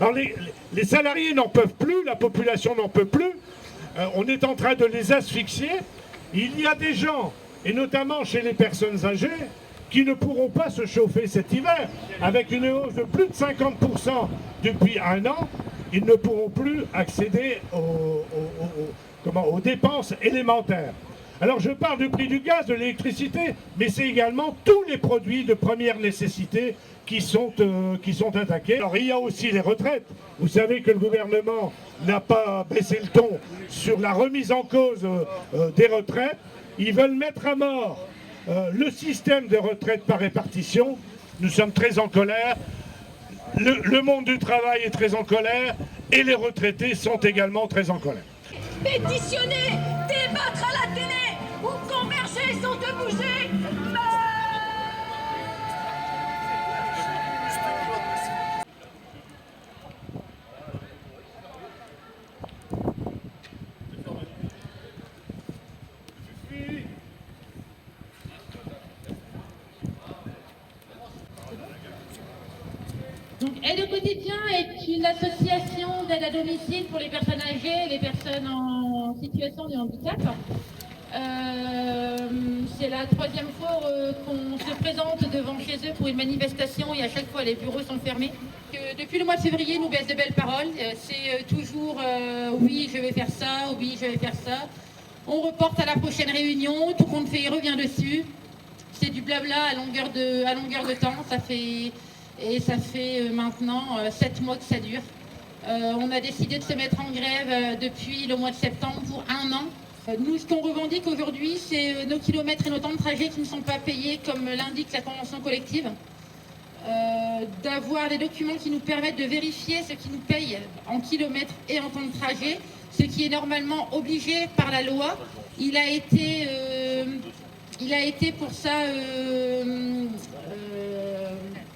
Alors les salariés n'en peuvent plus, la population n'en peut plus, on est en train de les asphyxier. Il y a des gens, et notamment chez les personnes âgées, qui ne pourront pas se chauffer cet hiver. Avec une hausse de plus de 50% depuis un an, ils ne pourront plus accéder aux dépenses élémentaires. Alors je parle du prix du gaz, de l'électricité, mais c'est également tous les produits de première nécessité qui sont attaqués. Alors il y a aussi les retraites. Vous savez que le gouvernement n'a pas baissé le ton sur la remise en cause des retraites. Ils veulent mettre à mort le système de retraite par répartition. Nous sommes très en colère. Le monde du travail est très en colère et les retraités sont également très en colère. Pétitionner, débattre à la télé ou converger sans te bouger. Donc, Aide au quotidien est une association d'aide à domicile pour les personnes âgées et les personnes en situation de handicap. C'est la troisième fois qu'on se présente devant chez eux pour une manifestation et à chaque fois les bureaux sont fermés. Depuis le mois de février, ils nous baissent de belles paroles. C'est toujours oui, je vais faire ça, oui, je vais faire ça. On reporte à la prochaine réunion, tout compte fait, il revient dessus. C'est du blabla à longueur de temps. Ça fait maintenant 7 mois que ça dure. On a décidé de se mettre en grève depuis le mois de septembre pour 1 an. Nous, ce qu'on revendique aujourd'hui, c'est nos kilomètres et nos temps de trajet qui ne sont pas payés comme l'indique la convention collective. D'avoir des documents qui nous permettent de vérifier ce qui nous paye en kilomètres et en temps de trajet, ce qui est normalement obligé par la loi. Il a été pour ça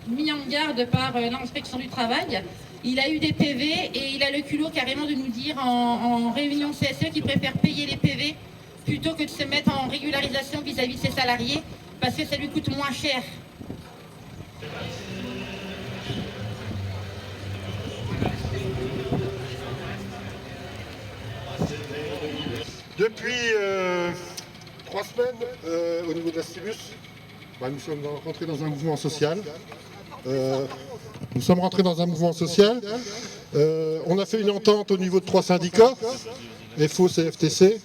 mis en garde par l'inspection du travail. Il a eu des PV et il a le culot carrément de nous dire en réunion CSE qu'il préfère payer les PV plutôt que de se mettre en régularisation vis-à-vis de ses salariés parce que ça lui coûte moins cher. Depuis 3 semaines, au niveau de la Stibus, nous sommes rentrés dans un mouvement social. On a fait une entente au niveau de 3 syndicats, FO, CFTC.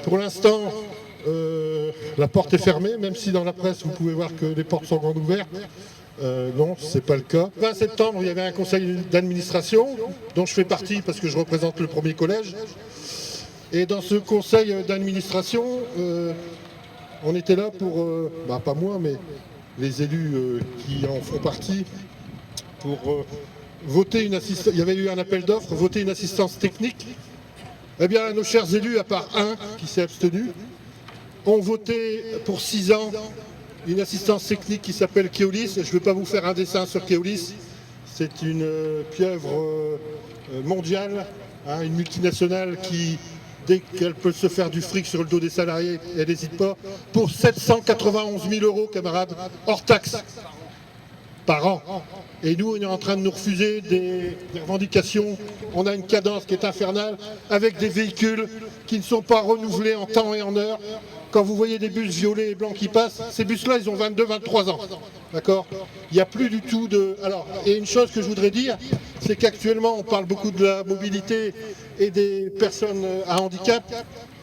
Pour l'instant, la porte est fermée, même si dans la presse vous pouvez voir que les portes sont grandes ouvertes. Non, ce n'est pas le cas. Le 20 septembre, il y avait un conseil d'administration dont je fais partie parce que je représente le premier collège. Et dans ce conseil d'administration, on était là pour, pas moi, mais les élus qui en font partie, pour voter une assistance. Il y avait eu un appel d'offres, voter une assistance technique. Eh bien, nos chers élus, à part un qui s'est abstenu, ont voté pour 6 ans une assistance technique qui s'appelle Keolis. Je ne vais pas vous faire un dessin sur Keolis. C'est une pieuvre mondiale, une multinationale qui, dès qu'elle peut se faire du fric sur le dos des salariés, elle n'hésite pas, pour 791 000 €, camarades, hors taxes, par an. Et nous, on est en train de nous refuser des revendications. On a une cadence qui est infernale, avec des véhicules qui ne sont pas renouvelés en temps et en heure. Quand vous voyez des bus violets et blancs qui passent, ces bus-là, ils ont 22-23 ans. D'accord ? Il n'y a plus du tout de... Alors, et une chose que je voudrais dire, c'est qu'actuellement, on parle beaucoup de la mobilité et des personnes à handicap.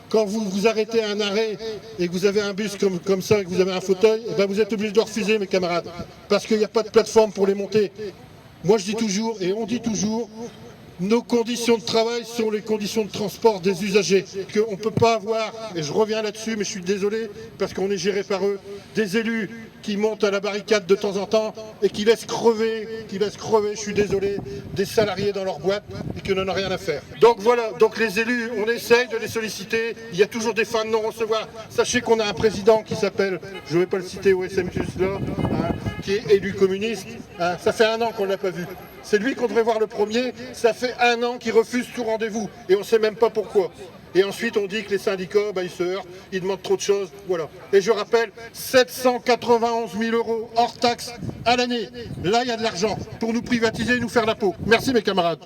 Quand vous vous arrêtez à un arrêt et que vous avez un bus comme ça et que vous avez un fauteuil, eh ben vous êtes obligé de le refuser, mes camarades, parce qu'il n'y a pas de plateforme pour les monter. Moi, je dis toujours, et on dit toujours, nos conditions de travail sont les conditions de transport des usagers. Qu'on ne peut pas avoir, et je reviens là-dessus, mais je suis désolé, parce qu'on est géré par eux, des élus qui montent à la barricade de temps en temps et qui laissent crever, je suis désolé, des salariés dans leur boîte et qui n'en ont rien à faire. Donc voilà, donc les élus, on essaye de les solliciter, il y a toujours des fins de non-recevoir. Sachez qu'on a un président qui s'appelle, je ne vais pas le citer au SMTUS là, qui est élu communiste, ça fait 1 an qu'on ne l'a pas vu. C'est lui qu'on devrait voir le premier, ça fait fait 1 an qu'ils refusent tout rendez-vous et on ne sait même pas pourquoi. Et ensuite on dit que les syndicats, ils se heurtent, ils demandent trop de choses, voilà. Et je rappelle, 791 000 € hors taxes à l'année. Là il y a de l'argent pour nous privatiser et nous faire la peau. Merci mes camarades.